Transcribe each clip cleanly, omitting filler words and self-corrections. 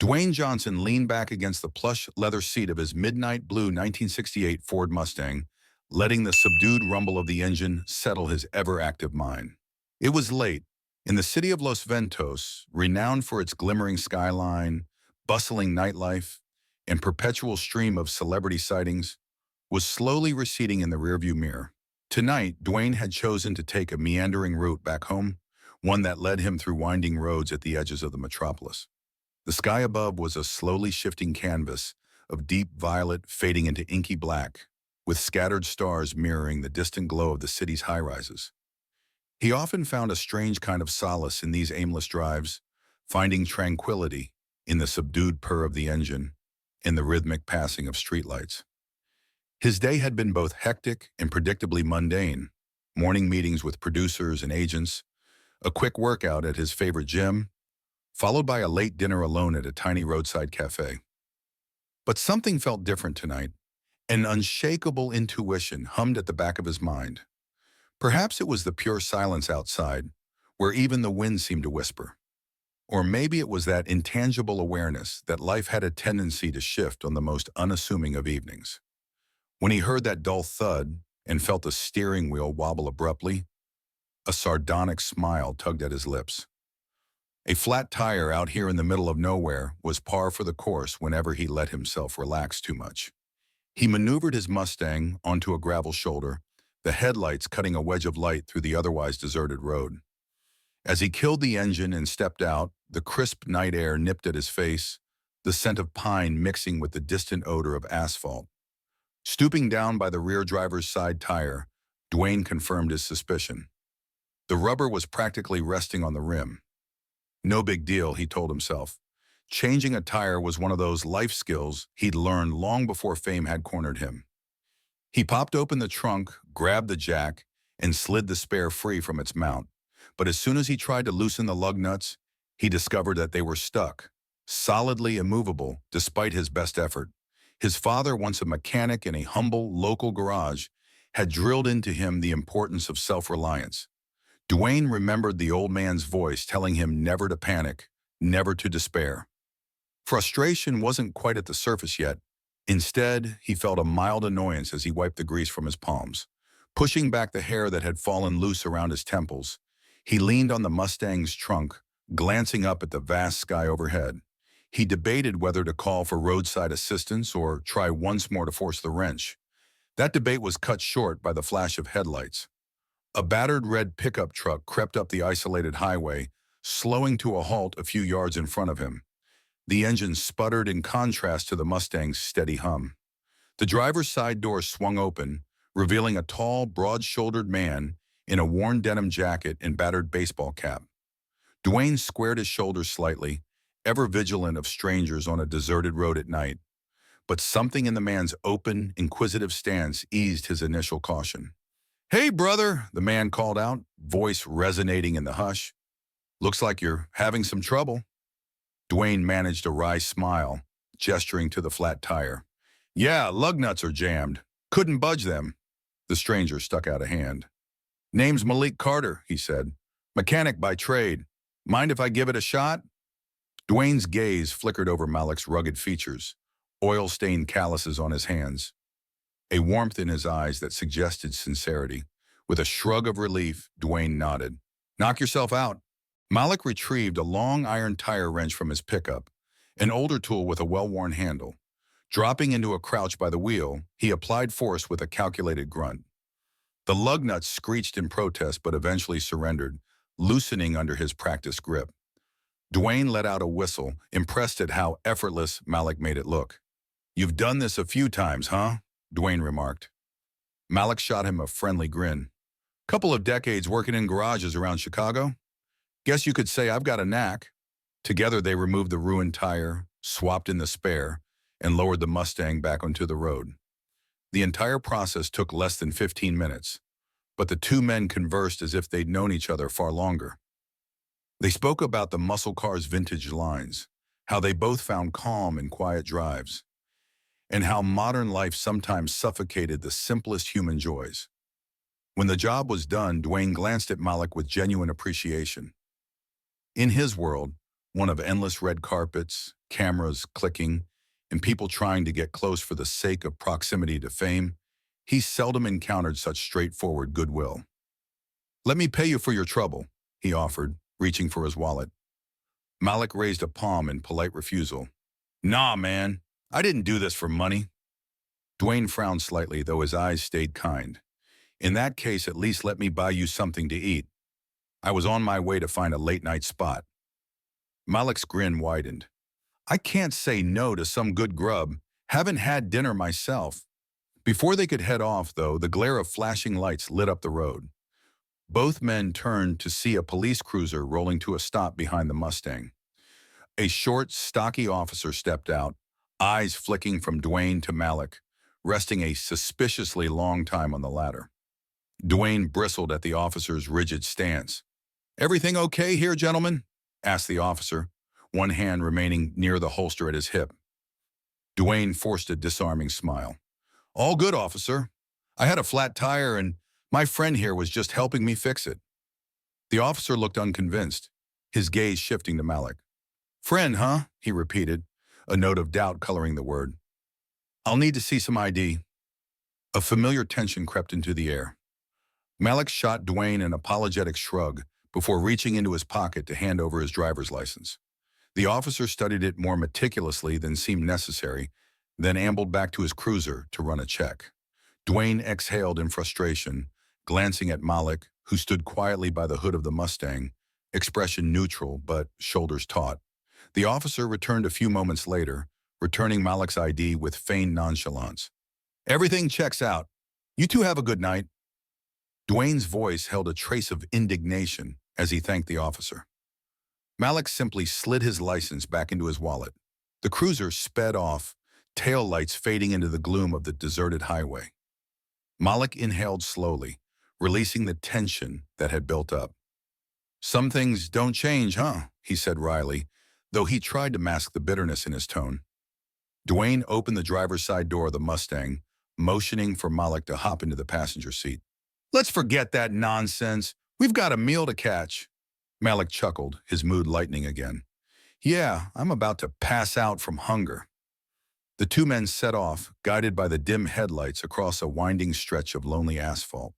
Dwayne Johnson leaned back against the plush leather seat of his midnight blue 1968 Ford Mustang, letting the subdued rumble of the engine settle his ever-active mind. It was late. In the city of Los Ventos, renowned for its glimmering skyline, bustling nightlife, and perpetual stream of celebrity sightings, was slowly receding in the rearview mirror. Tonight, Dwayne had chosen to take a meandering route back home, one that led him through winding roads at the edges of the metropolis. The sky above was a slowly shifting canvas of deep violet fading into inky black, with scattered stars mirroring the distant glow of the city's high-rises. He often found a strange kind of solace in these aimless drives, finding tranquility in the subdued purr of the engine and the rhythmic passing of streetlights. His day had been both hectic and predictably mundane: morning meetings with producers and agents, a quick workout at his favorite gym, followed by a late dinner alone at a tiny roadside cafe. But something felt different tonight. An unshakable intuition hummed at the back of his mind. Perhaps it was the pure silence outside, where even the wind seemed to whisper. Or maybe it was that intangible awareness that life had a tendency to shift on the most unassuming of evenings. When he heard that dull thud and felt the steering wheel wobble abruptly, a sardonic smile tugged at his lips. A flat tire out here in the middle of nowhere was par for the course whenever he let himself relax too much. He maneuvered his Mustang onto a gravel shoulder, the headlights cutting a wedge of light through the otherwise deserted road. As he killed the engine and stepped out, the crisp night air nipped at his face, the scent of pine mixing with the distant odor of asphalt. Stooping down by the rear driver's side tire, Dwayne confirmed his suspicion. The rubber was practically resting on the rim. No big deal, he told himself. Changing a tire was one of those life skills he'd learned long before fame had cornered him. He popped open the trunk, grabbed the jack, and slid the spare free from its mount. But as soon as he tried to loosen the lug nuts, he discovered that they were stuck, solidly immovable despite his best effort. His father, once a mechanic in a humble local garage, had drilled into him the importance of self-reliance. Dwayne remembered the old man's voice telling him never to panic, never to despair. Frustration wasn't quite at the surface yet. Instead, he felt a mild annoyance as he wiped the grease from his palms. Pushing back the hair that had fallen loose around his temples, he leaned on the Mustang's trunk, glancing up at the vast sky overhead. He debated whether to call for roadside assistance or try once more to force the wrench. That debate was cut short by the flash of headlights. A battered red pickup truck crept up the isolated highway, slowing to a halt a few yards in front of him. The engine sputtered in contrast to the Mustang's steady hum. The driver's side door swung open, revealing a tall, broad-shouldered man in a worn denim jacket and battered baseball cap. Dwayne squared his shoulders slightly, ever vigilant of strangers on a deserted road at night. But something in the man's open, inquisitive stance eased his initial caution. "Hey, brother," the man called out, voice resonating in the hush. "Looks like you're having some trouble." Dwayne managed a wry smile, gesturing to the flat tire. "Yeah, lug nuts are jammed. Couldn't budge them." The stranger stuck out a hand. "Name's Malik Carter," he said. "Mechanic by trade. Mind if I give it a shot?" Dwayne's gaze flickered over Malik's rugged features, oil-stained calluses on his hands, a warmth in his eyes that suggested sincerity. With a shrug of relief, Dwayne nodded. "Knock yourself out." Malik retrieved a long iron tire wrench from his pickup, an older tool with a well-worn handle. Dropping into a crouch by the wheel, he applied force with a calculated grunt. The lug nuts screeched in protest but eventually surrendered, loosening under his practiced grip. Dwayne let out a whistle, impressed at how effortless Malik made it look. "You've done this a few times, huh?" Dwayne remarked. Malik shot him a friendly grin. "Couple of decades working in garages around Chicago. Guess you could say I've got a knack." Together they removed the ruined tire, swapped in the spare, and lowered the Mustang back onto the road. The entire process took less than 15 minutes, but the two men conversed as if they'd known each other far longer. They spoke about the muscle car's vintage lines, how they both found calm in quiet drives, and how modern life sometimes suffocated the simplest human joys. When the job was done, Dwayne glanced at Malik with genuine appreciation. In his world, one of endless red carpets, cameras clicking, and people trying to get close for the sake of proximity to fame, he seldom encountered such straightforward goodwill. "Let me pay you for your trouble," he offered, reaching for his wallet. Malik raised a palm in polite refusal. "Nah, man, I didn't do this for money." Dwayne frowned slightly, though his eyes stayed kind. "In that case, at least let me buy you something to eat. I was on my way to find a late-night spot." Malik's grin widened. "I can't say no to some good grub. Haven't had dinner myself." Before they could head off, though, the glare of flashing lights lit up the road. Both men turned to see a police cruiser rolling to a stop behind the Mustang. A short, stocky officer stepped out, eyes flicking from Dwayne to Malik, resting a suspiciously long time on the latter. Dwayne bristled at the officer's rigid stance. "Everything okay here, gentlemen?" asked the officer, one hand remaining near the holster at his hip. Dwayne forced a disarming smile. "All good, officer. I had a flat tire and my friend here was just helping me fix it." The officer looked unconvinced, his gaze shifting to Malik. "Friend, huh?" he repeated, a note of doubt coloring the word. "I'll need to see some ID." A familiar tension crept into the air. Malik shot Dwayne an apologetic shrug before reaching into his pocket to hand over his driver's license. The officer studied it more meticulously than seemed necessary, then ambled back to his cruiser to run a check. Dwayne exhaled in frustration, glancing at Malik, who stood quietly by the hood of the Mustang, expression neutral but shoulders taut. The officer returned a few moments later, returning Malik's ID with feigned nonchalance. "Everything checks out. You two have a good night." Dwayne's voice held a trace of indignation as he thanked the officer. Malik simply slid his license back into his wallet. The cruiser sped off, tail lights fading into the gloom of the deserted highway. Malik inhaled slowly, releasing the tension that had built up. "Some things don't change, huh?" he said wryly, though he tried to mask the bitterness in his tone. Dwayne opened the driver's side door of the Mustang, motioning for Malik to hop into the passenger seat. "Let's forget that nonsense. We've got a meal to catch." Malik chuckled, his mood lightening again. "Yeah, I'm about to pass out from hunger." The two men set off, guided by the dim headlights across a winding stretch of lonely asphalt.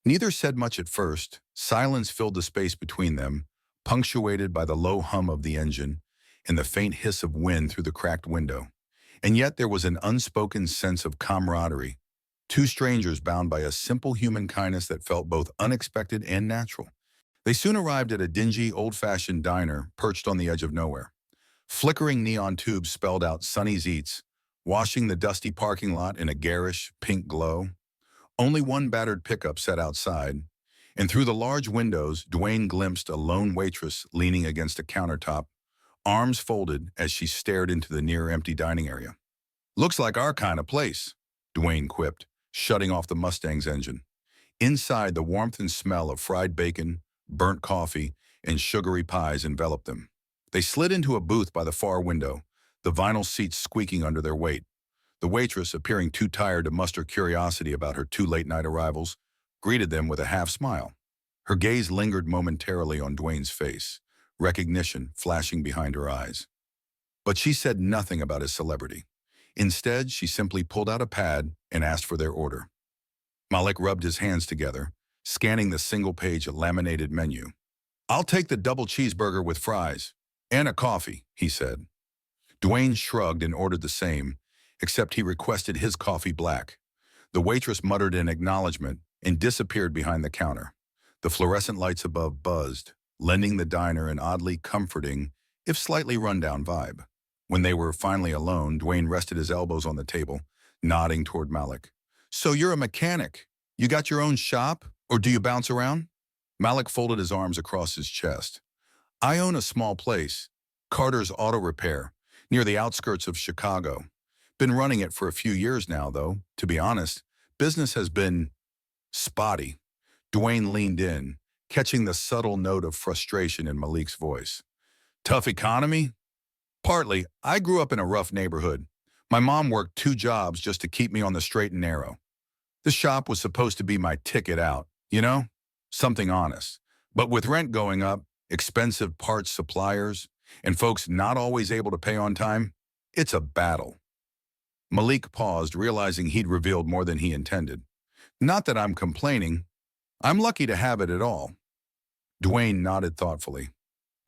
Neither said much at first. Silence filled the space between them, punctuated by the low hum of the engine and the faint hiss of wind through the cracked window. And yet there was an unspoken sense of camaraderie, two strangers bound by a simple human kindness that felt both unexpected and natural. They soon arrived at a dingy, old-fashioned diner perched on the edge of nowhere. Flickering neon tubes spelled out Sonny's Eats, washing the dusty parking lot in a garish, pink glow. Only one battered pickup sat outside, and through the large windows, Dwayne glimpsed a lone waitress leaning against a countertop, arms folded as she stared into the near-empty dining area. "Looks like our kind of place," Dwayne quipped, shutting off the Mustang's engine. Inside, the warmth and smell of fried bacon, burnt coffee, and sugary pies enveloped them. They slid into a booth by the far window, the vinyl seats squeaking under their weight. The waitress, appearing too tired to muster curiosity about her two late-night arrivals, greeted them with a half-smile. Her gaze lingered momentarily on Dwayne's face, recognition flashing behind her eyes. But she said nothing about his celebrity. Instead, she simply pulled out a pad and asked for their order. Malik rubbed his hands together, scanning the single-page laminated menu. "I'll take the double cheeseburger with fries. And a coffee," he said. Dwayne shrugged and ordered the same, except he requested his coffee black. The waitress muttered an acknowledgement and disappeared behind the counter. The fluorescent lights above buzzed, lending the diner an oddly comforting, if slightly rundown vibe. When they were finally alone, Dwayne rested his elbows on the table, nodding toward Malik. "So you're a mechanic. You got your own shop, or do you bounce around?" Malik folded his arms across his chest. "I own a small place, Carter's Auto Repair, near the outskirts of Chicago. Been running it for a few years now, though. To be honest, business has been spotty." Dwayne leaned in, catching the subtle note of frustration in Malik's voice. "Tough economy?" "Partly. I grew up in a rough neighborhood. My mom worked 2 jobs just to keep me on the straight and narrow. The shop was supposed to be my ticket out, you know? Something honest. But with rent going up, expensive parts suppliers, and folks not always able to pay on time, it's a battle. Malik paused, realizing he'd revealed more than he intended. Not that I'm complaining. I'm lucky to have it at all. Dwayne nodded thoughtfully.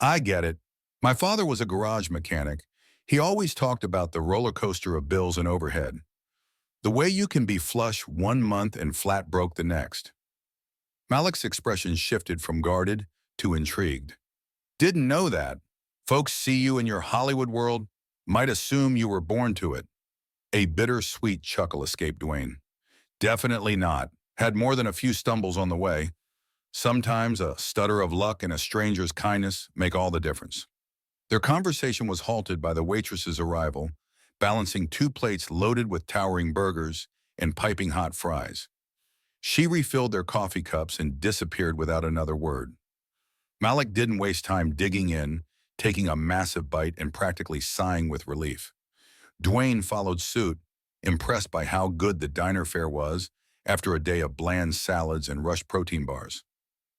I get it. My father was a garage mechanic. He always talked about the roller coaster of bills and overhead. The way you can be flush one month and flat broke the next. Malik's expression shifted from guarded to intrigued. Didn't know that. Folks see you in your Hollywood world, might assume you were born to it. A bittersweet chuckle escaped Dwayne. Definitely not. Had more than a few stumbles on the way. Sometimes a stutter of luck and a stranger's kindness make all the difference. Their conversation was halted by the waitress's arrival, balancing two plates loaded with towering burgers and piping hot fries. She refilled their coffee cups and disappeared without another word. Malik didn't waste time digging in, taking a massive bite and practically sighing with relief. Dwayne followed suit, impressed by how good the diner fare was after a day of bland salads and rushed protein bars.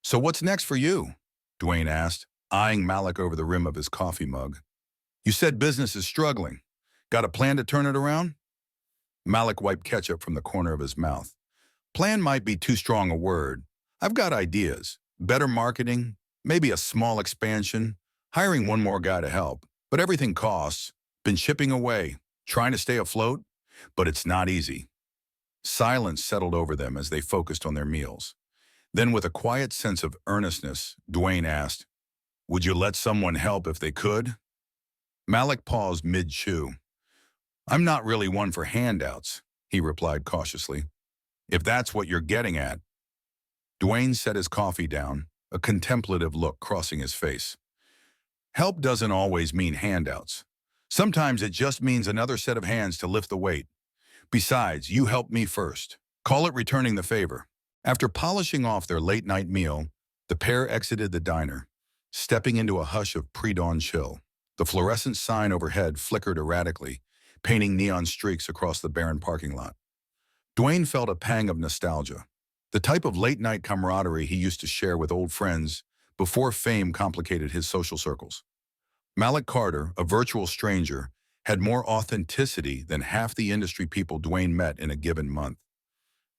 So what's next for you? Dwayne asked, eyeing Malik over the rim of his coffee mug. You said business is struggling. Got a plan to turn it around? Malik wiped ketchup from the corner of his mouth. Plan might be too strong a word. I've got ideas. Better marketing, maybe a small expansion, hiring one more guy to help. But everything costs. Been chipping away, trying to stay afloat, but it's not easy. Silence settled over them as they focused on their meals. Then with a quiet sense of earnestness, Dwayne asked, would you let someone help if they could? Malik paused mid-chew. I'm not really one for handouts, he replied cautiously. If that's what you're getting at. Dwayne set his coffee down, a contemplative look crossing his face. Help doesn't always mean handouts. Sometimes it just means another set of hands to lift the weight. Besides, you helped me first. Call it returning the favor. After polishing off their late-night meal, the pair exited the diner, stepping into a hush of pre-dawn chill. The fluorescent sign overhead flickered erratically, painting neon streaks across the barren parking lot. Dwayne felt a pang of nostalgia, the type of late-night camaraderie he used to share with old friends before fame complicated his social circles. Malik Carter, a virtual stranger, had more authenticity than half the industry people Dwayne met in a given month.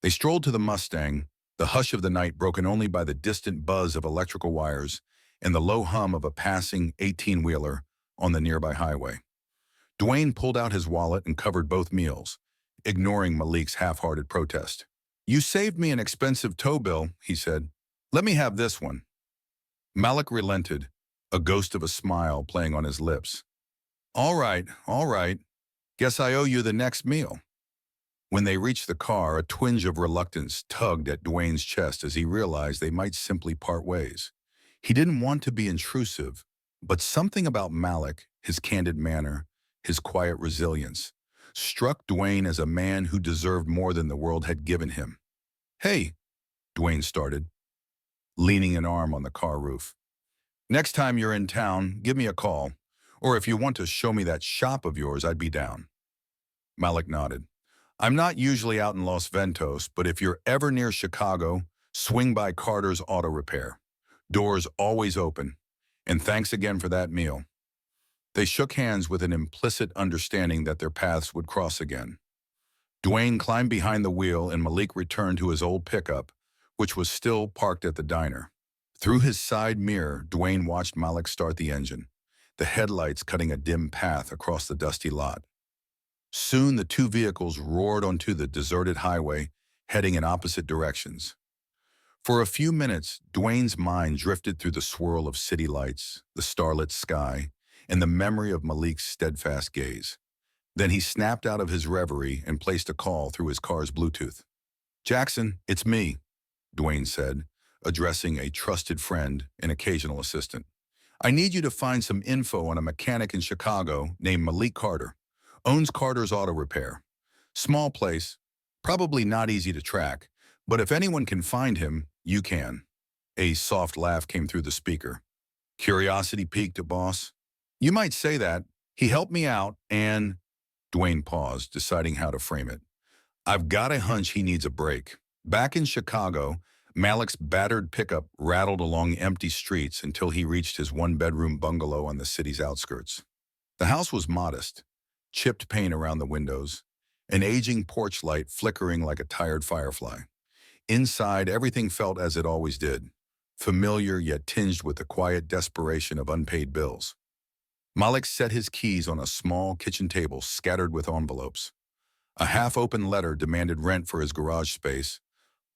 They strolled to the Mustang, the hush of the night broken only by the distant buzz of electrical wires and the low hum of a passing 18-wheeler on the nearby highway. Dwayne pulled out his wallet and covered both meals, ignoring Malik's half-hearted protest. You saved me an expensive tow bill, he said. Let me have this one. Malik relented, a ghost of a smile playing on his lips. All right. Guess I owe you the next meal. When they reached the car, a twinge of reluctance tugged at Dwayne's chest as he realized they might simply part ways. He didn't want to be intrusive, but something about Malik, his candid manner, his quiet resilience, struck Dwayne as a man who deserved more than the world had given him. Hey, Dwayne started, leaning an arm on the car roof. Next time you're in town, give me a call, or if you want to show me that shop of yours, I'd be down. Malik nodded. I'm not usually out in Los Ventos, but if you're ever near Chicago, swing by Carter's Auto Repair. Doors always open, and thanks again for that meal. They shook hands with an implicit understanding that their paths would cross again. Dwayne climbed behind the wheel and Malik returned to his old pickup, which was still parked at the diner. Through his side mirror, Dwayne watched Malik start the engine, the headlights cutting a dim path across the dusty lot. Soon the two vehicles roared onto the deserted highway, heading in opposite directions. For a few minutes, Dwayne's mind drifted through the swirl of city lights, the starlit sky, and the memory of Malik's steadfast gaze. Then he snapped out of his reverie and placed a call through his car's Bluetooth. Jackson, it's me, Dwayne said, addressing a trusted friend and occasional assistant. I need you to find some info on a mechanic in Chicago named Malik Carter. Owns Carter's Auto Repair. Small place, probably not easy to track, but if anyone can find him, you can. A soft laugh came through the speaker. Curiosity piqued, boss? You might say that. He helped me out and... Dwayne paused, deciding how to frame it. I've got a hunch he needs a break. Back in Chicago, Malik's battered pickup rattled along empty streets until he reached his one-bedroom bungalow on the city's outskirts. The house was modest, chipped paint around the windows, an aging porch light flickering like a tired firefly. Inside, everything felt as it always did, familiar yet tinged with the quiet desperation of unpaid bills. Malik set his keys on a small kitchen table scattered with envelopes. A half-open letter demanded rent for his garage space.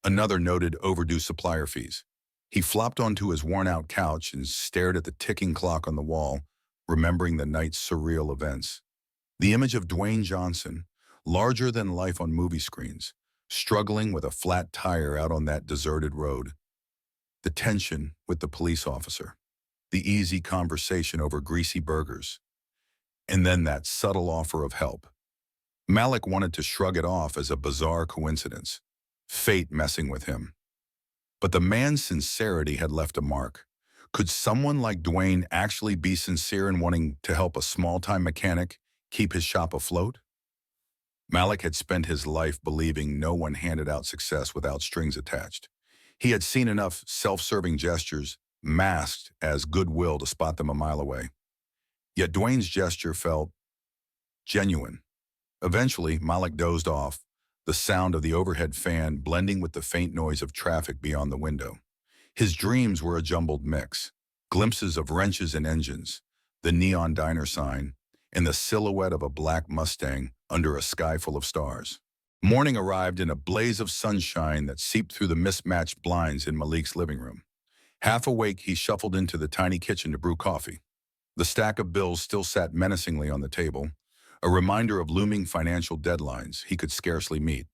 Another noted overdue supplier fees. He flopped onto his worn-out couch and stared at the ticking clock on the wall, remembering the night's surreal events. The image of Dwayne Johnson, larger than life on movie screens, struggling with a flat tire out on that deserted road. The tension with the police officer. The easy conversation over greasy burgers. And then that subtle offer of help. Malik wanted to shrug it off as a bizarre coincidence. Fate messing with him. But the man's sincerity had left a mark. Could someone like Dwayne actually be sincere in wanting to help a small-time mechanic keep his shop afloat? Malik had spent his life believing no one handed out success without strings attached. He had seen enough self-serving gestures masked as goodwill to spot them a mile away. Yet Dwayne's gesture felt genuine. Eventually, Malik dozed off, the sound of the overhead fan blending with the faint noise of traffic beyond the window. His dreams were a jumbled mix, glimpses of wrenches and engines, the neon diner sign, and the silhouette of a black Mustang under a sky full of stars. Morning arrived in a blaze of sunshine that seeped through the mismatched blinds in Malik's living room. Half awake, he shuffled into the tiny kitchen to brew coffee. The stack of bills still sat menacingly on the table, a reminder of looming financial deadlines he could scarcely meet.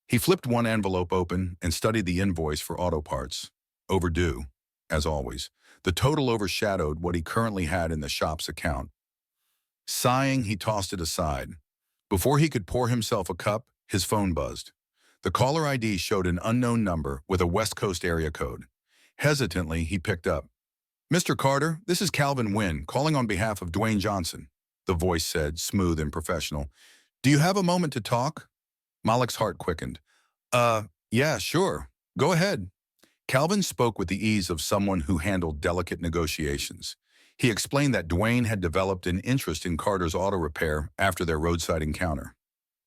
He flipped one envelope open and studied the invoice for auto parts. Overdue, as always. The total overshadowed what he currently had in the shop's account. Sighing, he tossed it aside. Before he could pour himself a cup, his phone buzzed. The caller ID showed an unknown number with a West Coast area code. Hesitantly, he picked up. "Mr. Carter, this is Calvin Wynn, calling on behalf of Dwayne Johnson," the voice said, smooth and professional. "Do you have a moment to talk?" Malik's heart quickened. Yeah, sure. Go ahead." Calvin spoke with the ease of someone who handled delicate negotiations. He explained that Dwayne had developed an interest in Carter's auto repair after their roadside encounter.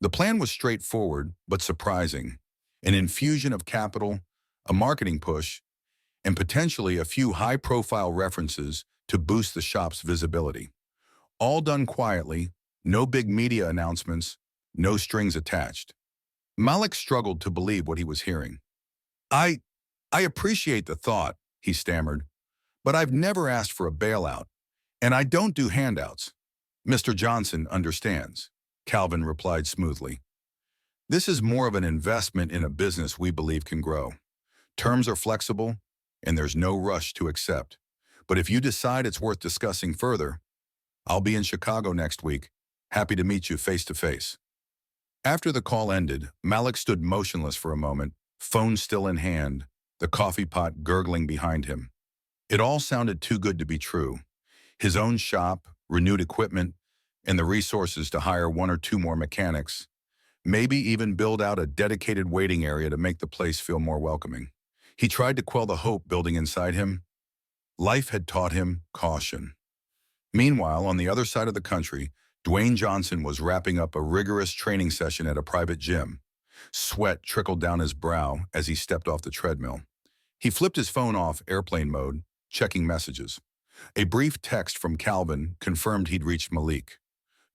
The plan was straightforward, but surprising. An infusion of capital, a marketing push, and potentially a few high-profile references to boost the shop's visibility. All done quietly, no big media announcements, no strings attached. Malik struggled to believe what he was hearing. I appreciate the thought," he stammered, "but I've never asked for a bailout, and I don't do handouts." "Mr. Johnson understands," Calvin replied smoothly. "This is more of an investment in a business we believe can grow. Terms are flexible, and there's no rush to accept. But if you decide it's worth discussing further, I'll be in Chicago next week, happy to meet you face to face." After the call ended, Malik stood motionless for a moment, phone still in hand, the coffee pot gurgling behind him. It all sounded too good to be true. His own shop, renewed equipment, and the resources to hire one or two more mechanics, maybe even build out a dedicated waiting area to make the place feel more welcoming. He tried to quell the hope building inside him. Life had taught him caution. Meanwhile, on the other side of the country, Dwayne Johnson was wrapping up a rigorous training session at a private gym. Sweat trickled down his brow as he stepped off the treadmill. He flipped his phone off airplane mode, checking messages. A brief text from Calvin confirmed he'd reached Malik.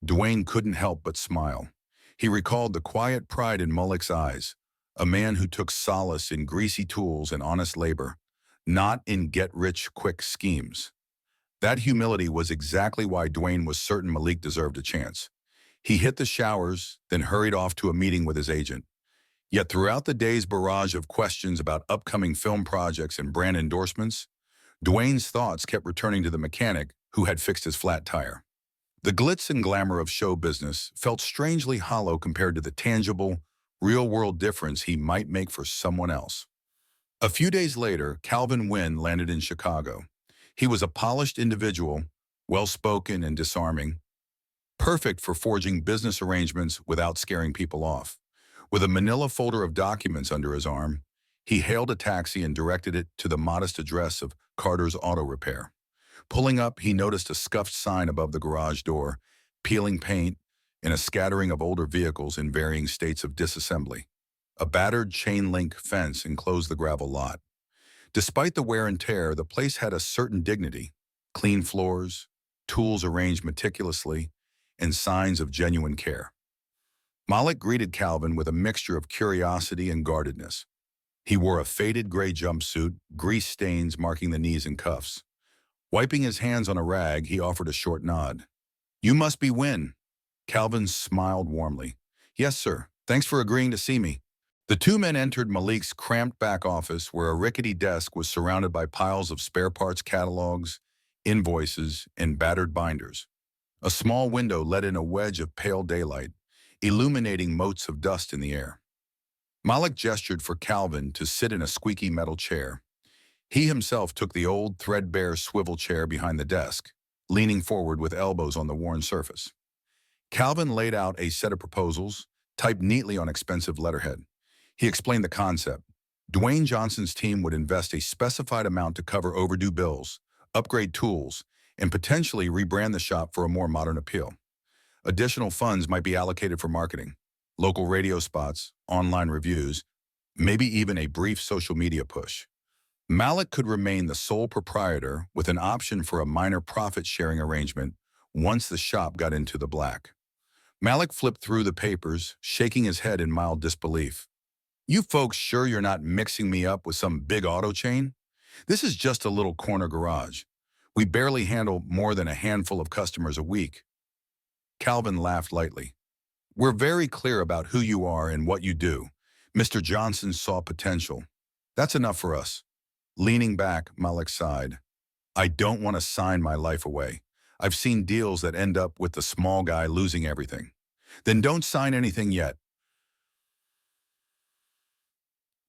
Dwayne couldn't help but smile. He recalled the quiet pride in Malik's eyes, a man who took solace in greasy tools and honest labor, not in get-rich-quick schemes. That humility was exactly why Dwayne was certain Malik deserved a chance. He hit the showers, then hurried off to a meeting with his agent. Yet throughout the day's barrage of questions about upcoming film projects and brand endorsements, Dwayne's thoughts kept returning to the mechanic who had fixed his flat tire. The glitz and glamour of show business felt strangely hollow compared to the tangible, real-world difference he might make for someone else. A few days later, Calvin Wynn landed in Chicago. He was a polished individual, well-spoken and disarming, perfect for forging business arrangements without scaring people off. With a manila folder of documents under his arm, He hailed a taxi and directed it to the modest address of Carter's Auto Repair. Pulling up, he noticed a scuffed sign above the garage door, peeling paint, and a scattering of older vehicles in varying states of disassembly. A battered chain-link fence enclosed the gravel lot. Despite the wear and tear, the place had a certain dignity. Clean floors, tools arranged meticulously, and signs of genuine care. Malik greeted Calvin with a mixture of curiosity and guardedness. He wore a faded gray jumpsuit, grease stains marking the knees and cuffs. Wiping his hands on a rag, he offered a short nod. "You must be Wynn." Calvin smiled warmly. "Yes, sir. Thanks for agreeing to see me." The two men entered Malik's cramped back office where a rickety desk was surrounded by piles of spare parts catalogs, invoices, and battered binders. A small window let in a wedge of pale daylight, illuminating motes of dust in the air. Malik gestured for Calvin to sit in a squeaky metal chair. He himself took the old, threadbare swivel chair behind the desk, leaning forward with elbows on the worn surface. Calvin laid out a set of proposals, typed neatly on expensive letterhead. He explained the concept. Dwayne Johnson's team would invest a specified amount to cover overdue bills, upgrade tools, and potentially rebrand the shop for a more modern appeal. Additional funds might be allocated for marketing, local radio spots, online reviews, maybe even a brief social media push. Malik could remain the sole proprietor with an option for a minor profit-sharing arrangement once the shop got into the black. Malik flipped through the papers, shaking his head in mild disbelief. "You folks sure you're not mixing me up with some big auto chain? This is just a little corner garage. We barely handle more than a handful of customers a week." Calvin laughed lightly. "We're very clear about who you are and what you do. Mr. Johnson saw potential. That's enough for us." Leaning back, Malik sighed. "I don't want to sign my life away. I've seen deals that end up with the small guy losing everything." "Then don't sign anything yet,"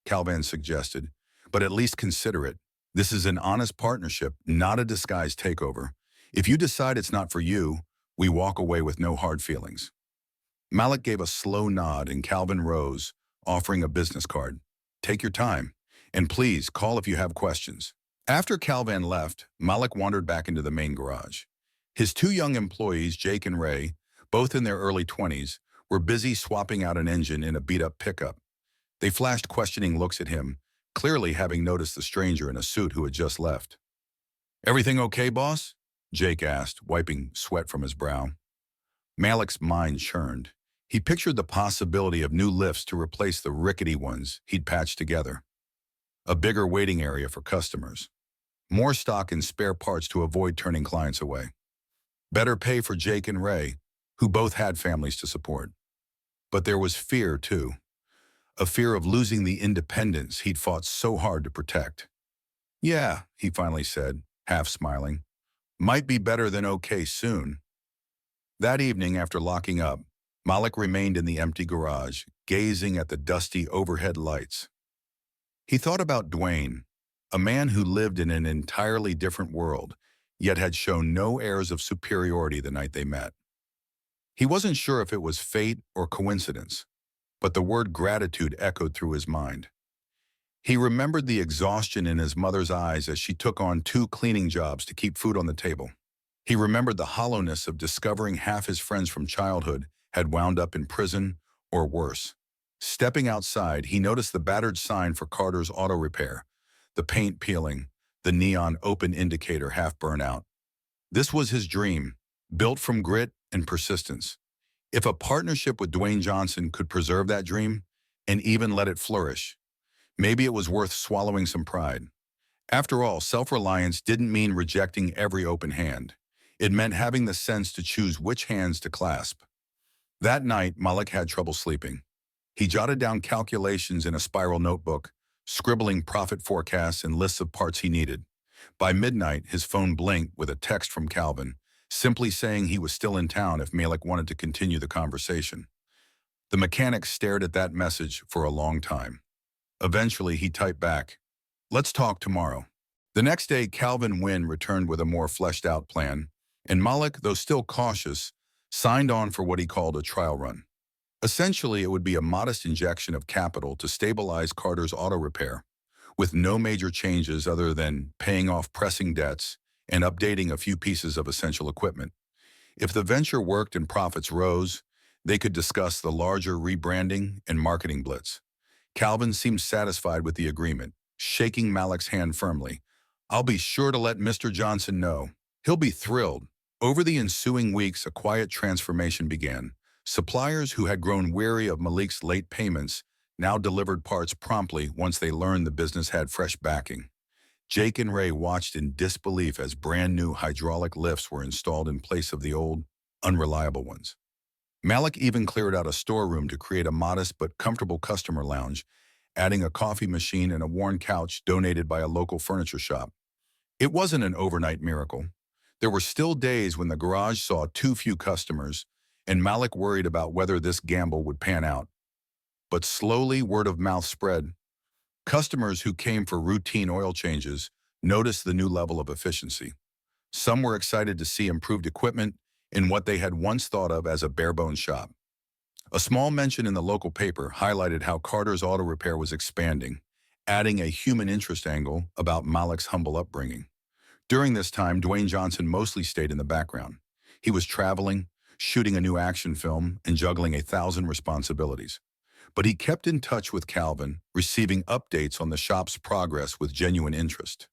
Calvin suggested, "but at least consider it. This is an honest partnership, not a disguised takeover. If you decide it's not for you, we walk away with no hard feelings." Malik gave a slow nod and Calvin rose, offering a business card. "Take your time, and please call if you have questions." After Calvin left, Malik wandered back into the main garage. His two young employees, Jake and Ray, both in their early 20s, were busy swapping out an engine in a beat-up pickup. They flashed questioning looks at him, clearly having noticed the stranger in a suit who had just left. "Everything okay, boss?" Jake asked, wiping sweat from his brow. Malik's mind churned. He pictured the possibility of new lifts to replace the rickety ones he'd patched together. A bigger waiting area for customers. More stock and spare parts to avoid turning clients away. Better pay for Jake and Ray, who both had families to support. But there was fear, too. A fear of losing the independence he'd fought so hard to protect. "Yeah," he finally said, half smiling. "Might be better than okay soon." That evening, after locking up, Malik remained in the empty garage, gazing at the dusty overhead lights. He thought about Dwayne, a man who lived in an entirely different world, yet had shown no airs of superiority the night they met. He wasn't sure if it was fate or coincidence, but the word gratitude echoed through his mind. He remembered the exhaustion in his mother's eyes as she took on 2 cleaning jobs to keep food on the table. He remembered the hollowness of discovering half his friends from childhood had wound up in prison or worse. Stepping outside, he noticed the battered sign for Carter's Auto Repair, the paint peeling, the neon open indicator half burnt out. This was his dream, built from grit and persistence. If a partnership with Dwayne Johnson could preserve that dream and even let it flourish, maybe it was worth swallowing some pride. After all, self-reliance didn't mean rejecting every open hand. It meant having the sense to choose which hands to clasp. That night, Malik had trouble sleeping. He jotted down calculations in a spiral notebook, scribbling profit forecasts and lists of parts he needed. By midnight, his phone blinked with a text from Calvin, simply saying he was still in town if Malik wanted to continue the conversation. The mechanic stared at that message for a long time. Eventually, he typed back, "Let's talk tomorrow." The next day, Calvin Wynn returned with a more fleshed-out plan, and Malik, though still cautious, signed on for what he called a trial run. Essentially, it would be a modest injection of capital to stabilize Carter's auto repair, with no major changes other than paying off pressing debts and updating a few pieces of essential equipment. If the venture worked and profits rose, they could discuss the larger rebranding and marketing blitz. Calvin seemed satisfied with the agreement, shaking Malik's hand firmly. "I'll be sure to let Mr. Johnson know. He'll be thrilled." Over the ensuing weeks, a quiet transformation began. Suppliers who had grown weary of Malik's late payments now delivered parts promptly once they learned the business had fresh backing. Jake and Ray watched in disbelief as brand new hydraulic lifts were installed in place of the old, unreliable ones. Malik even cleared out a storeroom to create a modest but comfortable customer lounge, adding a coffee machine and a worn couch donated by a local furniture shop. It wasn't an overnight miracle. There were still days when the garage saw too few customers, and Malik worried about whether this gamble would pan out. But slowly, word of mouth spread. Customers who came for routine oil changes noticed the new level of efficiency. Some were excited to see improved equipment in what they had once thought of as a bare-bones shop. A small mention in the local paper highlighted how Carter's auto repair was expanding, adding a human interest angle about Malik's humble upbringing. During this time, Dwayne Johnson mostly stayed in the background. He was traveling, shooting a new action film, and juggling 1,000 responsibilities. But he kept in touch with Calvin, receiving updates on the shop's progress with genuine interest.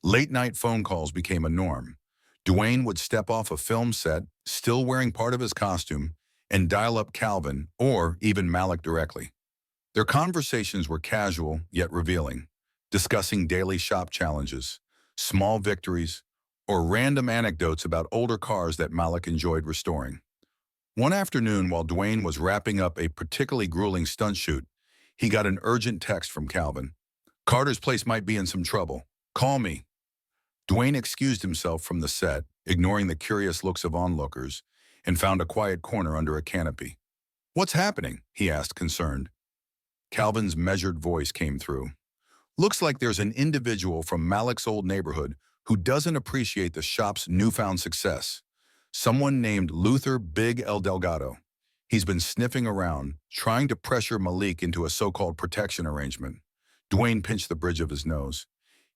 Late-night phone calls became a norm. Dwayne would step off a film set, still wearing part of his costume, and dial up Calvin or even Malik directly. Their conversations were casual yet revealing, discussing daily shop challenges, small victories, or random anecdotes about older cars that Malik enjoyed restoring. One afternoon, while Dwayne was wrapping up a particularly grueling stunt shoot, he got an urgent text from Calvin. "Carter's place might be in some trouble. Call me." Dwayne excused himself from the set, ignoring the curious looks of onlookers, and found a quiet corner under a canopy. "What's happening?" he asked, concerned. Calvin's measured voice came through. "Looks like there's an individual from Malik's old neighborhood who doesn't appreciate the shop's newfound success. Someone named Luther Big El Delgado. He's been sniffing around, trying to pressure Malik into a so-called protection arrangement." Dwayne pinched the bridge of his nose.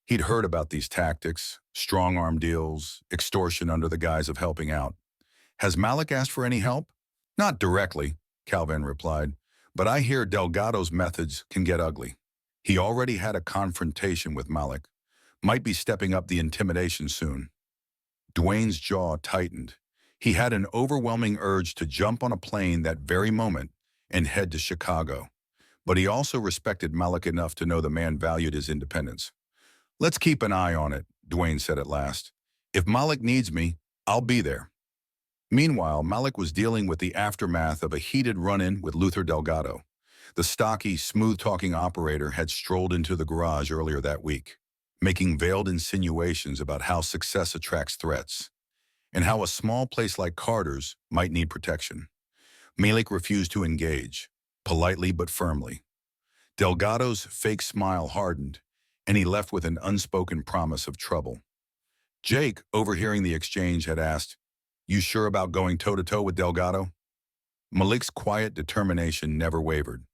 He'd heard about these tactics, strong-arm deals, extortion under the guise of helping out. "Has Malik asked for any help?" "Not directly," Calvin replied, "but I hear Delgado's methods can get ugly. He already had a confrontation with Malik. Might be stepping up the intimidation soon." Dwayne's jaw tightened. He had an overwhelming urge to jump on a plane that very moment and head to Chicago. But he also respected Malik enough to know the man valued his independence. "Let's keep an eye on it," Dwayne said at last. "If Malik needs me, I'll be there." Meanwhile, Malik was dealing with the aftermath of a heated run-in with Luther Delgado. The stocky, smooth-talking operator had strolled into the garage earlier that week, making veiled insinuations about how success attracts threats, and how a small place like Carter's might need protection. Malik refused to engage, politely but firmly. Delgado's fake smile hardened, and he left with an unspoken promise of trouble. Jake, overhearing the exchange, had asked, "You sure about going toe-to-toe with Delgado?" Malik's quiet determination never wavered.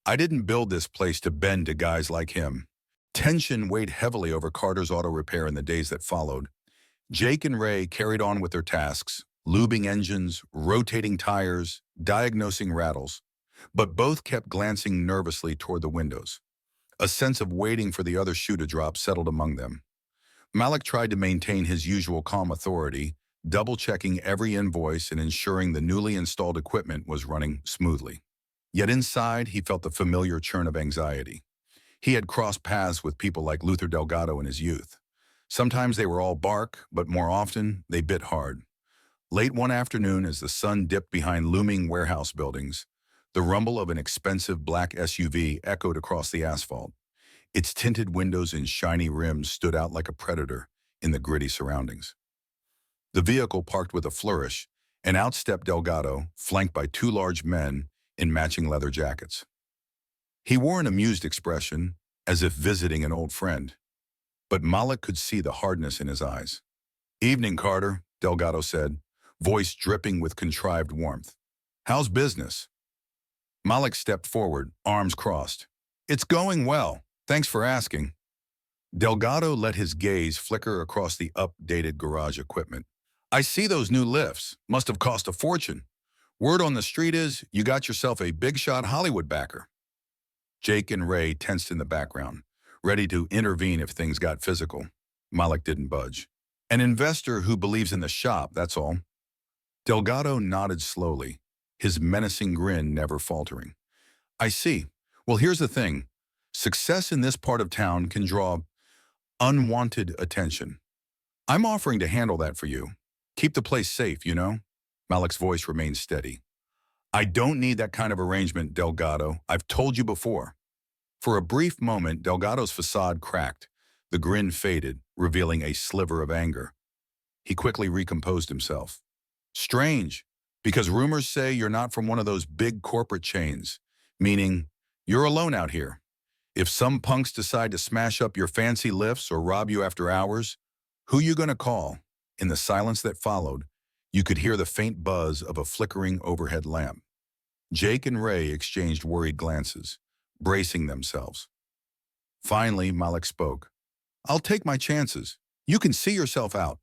"I didn't build this place to bend to guys like him." Tension weighed heavily over Carter's auto repair in the days that followed. Jake and Ray carried on with their tasks, lubing engines, rotating tires, diagnosing rattles, but both kept glancing nervously toward the windows. A sense of waiting for the other shoe to drop settled among them. Malik tried to maintain his usual calm authority, double-checking every invoice and ensuring the newly installed equipment was running smoothly. Yet inside, he felt the familiar churn of anxiety. He had crossed paths with people like Luther Delgado in his youth. Sometimes they were all bark, but more often, they bit hard. Late one afternoon, as the sun dipped behind looming warehouse buildings, the rumble of an expensive black SUV echoed across the asphalt. Its tinted windows and shiny rims stood out like a predator in the gritty surroundings. The vehicle parked with a flourish, and out stepped Delgado, flanked by two large men in matching leather jackets. He wore an amused expression, as if visiting an old friend, but Malik could see the hardness in his eyes. "Evening, Carter," Delgado said, voice dripping with contrived warmth. "How's business?" Malik stepped forward, arms crossed. It's going well. Thanks for asking. Delgado let his gaze flicker across the updated garage equipment. I see those new lifts. Must have cost a fortune. Word on the street is you got yourself a big-shot Hollywood backer. Jake and Ray tensed in the background, ready to intervene if things got physical. Malik didn't budge. An investor who believes in the shop, that's all. Delgado nodded slowly, his menacing grin never faltering. I see. Well, here's the thing. Success in this part of town can draw unwanted attention. I'm offering to handle that for you. Keep the place safe, you know? Malik's voice remained steady. I don't need that kind of arrangement, Delgado. I've told you before. For a brief moment, Delgado's facade cracked. The grin faded, revealing a sliver of anger. He quickly recomposed himself. Strange, because rumors say you're not from one of those big corporate chains, meaning you're alone out here. If some punks decide to smash up your fancy lifts or rob you after hours, who you gonna call? In the silence that followed, you could hear the faint buzz of a flickering overhead lamp. Jake and Ray exchanged worried glances, bracing themselves. Finally, Malik spoke. I'll take my chances. You can see yourself out.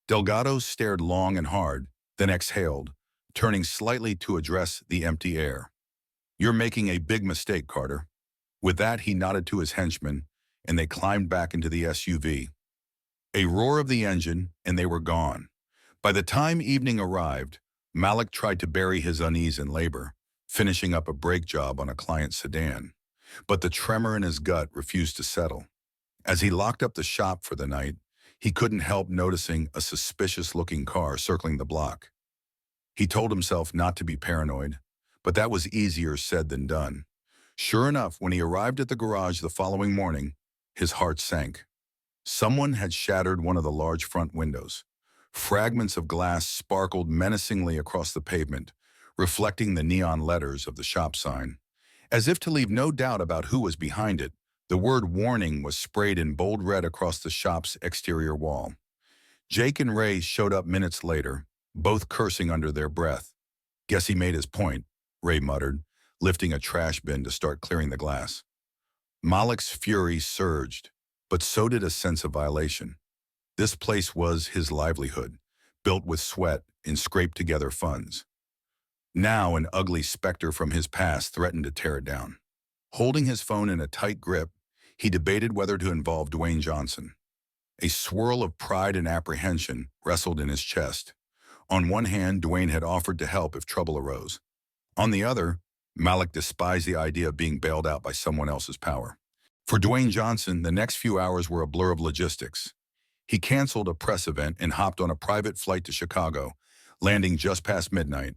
Delgado stared long and hard, then exhaled, turning slightly to address the empty air. You're making a big mistake, Carter. With that, he nodded to his henchmen, and they climbed back into the SUV. A roar of the engine, and they were gone. By the time evening arrived, Malik tried to bury his unease in labor, finishing up a brake job on a client's sedan. But the tremor in his gut refused to settle. As he locked up the shop for the night, he couldn't help noticing a suspicious-looking car circling the block. He told himself not to be paranoid, but that was easier said than done. Sure enough, when he arrived at the garage the following morning, his heart sank. Someone had shattered one of the large front windows. Fragments of glass sparkled menacingly across the pavement, reflecting the neon letters of the shop sign. As if to leave no doubt about who was behind it, the word warning was sprayed in bold red across the shop's exterior wall. Jake and Ray showed up minutes later, both cursing under their breath. Guess he made his point, Ray muttered, lifting a trash bin to start clearing the glass. Malik's fury surged, but so did a sense of violation. This place was his livelihood, built with sweat and scraped-together funds. Now an ugly specter from his past threatened to tear it down. Holding his phone in a tight grip, he debated whether to involve Dwayne Johnson. A swirl of pride and apprehension wrestled in his chest. On one hand, Dwayne had offered to help if trouble arose. On the other, Malik despised the idea of being bailed out by someone else's power. For Dwayne Johnson, the next few hours were a blur of logistics. He canceled a press event and hopped on a private flight to Chicago, landing just past midnight.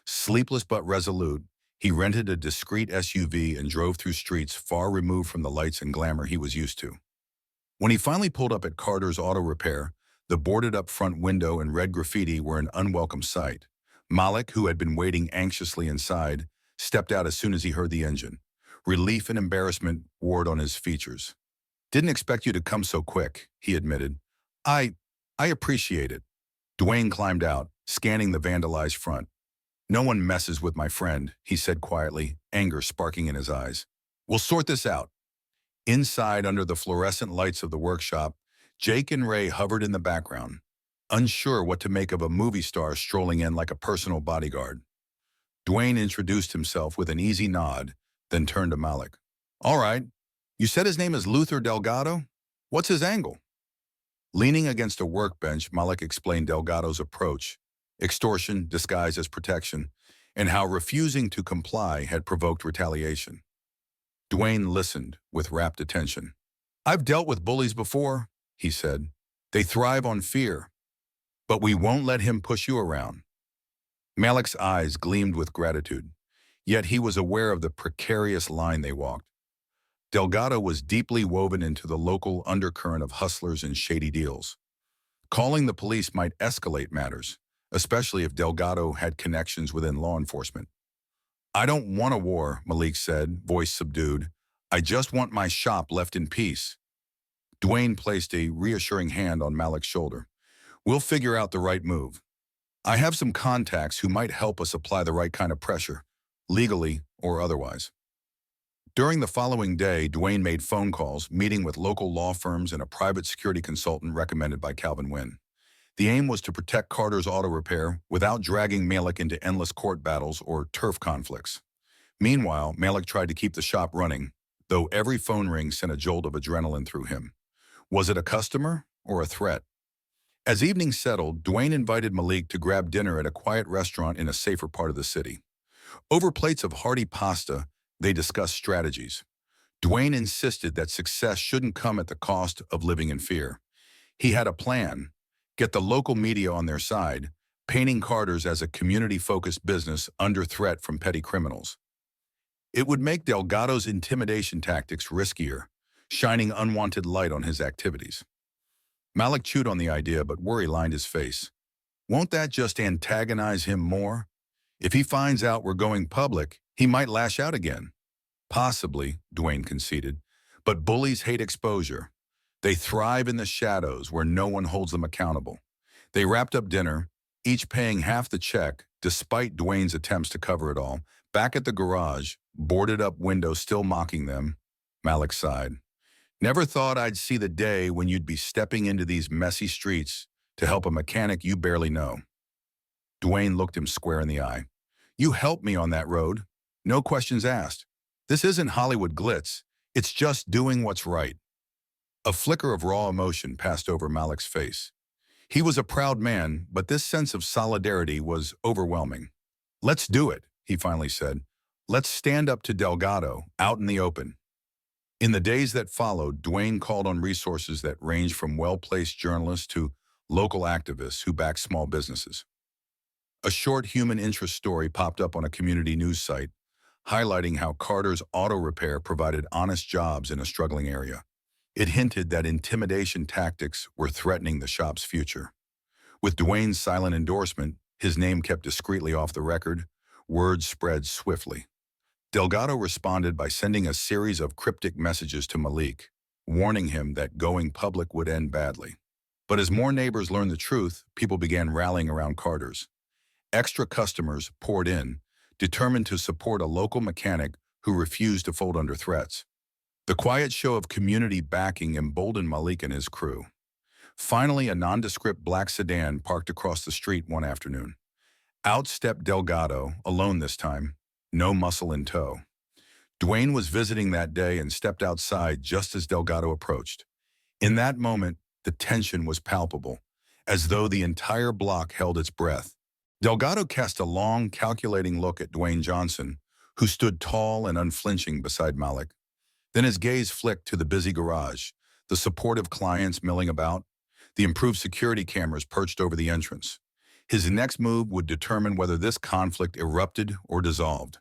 Sleepless but resolute, he rented a discreet SUV and drove through streets far removed from the lights and glamour he was used to. When he finally pulled up at Carter's Auto Repair, the boarded-up front window and red graffiti were an unwelcome sight. Malik, who had been waiting anxiously inside, stepped out as soon as he heard the engine. Relief and embarrassment warred on his features. Didn't expect you to come so quick, he admitted. I appreciate it. Dwayne climbed out, scanning the vandalized front. No one messes with my friend, he said quietly, anger sparking in his eyes. We'll sort this out. Inside, under the fluorescent lights of the workshop, Jake and Ray hovered in the background, unsure what to make of a movie star strolling in like a personal bodyguard. Dwayne introduced himself with an easy nod, then turned to Malik. All right, you said his name is Luther Delgado? What's his angle? Leaning against a workbench, Malik explained Delgado's approach, extortion disguised as protection, and how refusing to comply had provoked retaliation. Dwayne listened with rapt attention. I've dealt with bullies before, he said. They thrive on fear. But we won't let him push you around. Malik's eyes gleamed with gratitude, yet he was aware of the precarious line they walked. Delgado was deeply woven into the local undercurrent of hustlers and shady deals. Calling the police might escalate matters, especially if Delgado had connections within law enforcement. I don't want a war, Malik said, voice subdued. I just want my shop left in peace. Dwayne placed a reassuring hand on Malik's shoulder. We'll figure out the right move. I have some contacts who might help us apply the right kind of pressure. legally or otherwise. During the following day, Dwayne made phone calls, meeting with local law firms and a private security consultant recommended by Calvin Wynn. The aim was to protect Carter's auto repair without dragging Malik into endless court battles or turf conflicts. Meanwhile, Malik tried to keep the shop running, though every phone ring sent a jolt of adrenaline through him. Was it a customer or a threat? As evening settled, Dwayne invited Malik to grab dinner at a quiet restaurant in a safer part of the city. Over plates of hearty pasta, they discussed strategies. Dwayne insisted that success shouldn't come at the cost of living in fear. He had a plan: get the local media on their side, painting Carter's as a community-focused business under threat from petty criminals. It would make Delgado's intimidation tactics riskier, shining unwanted light on his activities. Malik chewed on the idea, but worry lined his face. Won't that just antagonize him more? If he finds out we're going public, he might lash out again. Possibly, Dwayne conceded, but bullies hate exposure. They thrive in the shadows where no one holds them accountable. They wrapped up dinner, each paying half the check, despite Dwayne's attempts to cover it all. Back at the garage, boarded up window still mocking them, Malik sighed. Never thought I'd see the day when you'd be stepping into these messy streets to help a mechanic you barely know. Dwayne looked him square in the eye. You helped me on that road. No questions asked. This isn't Hollywood glitz. It's just doing what's right. A flicker of raw emotion passed over Malik's face. He was a proud man, but this sense of solidarity was overwhelming. Let's do it, he finally said. Let's stand up to Delgado, out in the open. In the days that followed, Dwayne called on resources that ranged from well-placed journalists to local activists who backed small businesses. A short human interest story popped up on a community news site, highlighting how Carter's auto repair provided honest jobs in a struggling area. It hinted that intimidation tactics were threatening the shop's future. With Dwayne's silent endorsement, his name kept discreetly off the record, word spread swiftly. Delgado responded by sending a series of cryptic messages to Malik, warning him that going public would end badly. But as more neighbors learned the truth, people began rallying around Carter's. Extra customers poured in, determined to support a local mechanic who refused to fold under threats. The quiet show of community backing emboldened Malik and his crew. Finally, a nondescript black sedan parked across the street one afternoon. Out stepped Delgado, alone this time, no muscle in tow. Dwayne was visiting that day and stepped outside just as Delgado approached. In that moment, the tension was palpable, as though the entire block held its breath. Delgado cast a long, calculating look at Dwayne Johnson, who stood tall and unflinching beside Malik. Then his gaze flicked to the busy garage, the supportive clients milling about, the improved security cameras perched over the entrance. His next move would determine whether this conflict erupted or dissolved.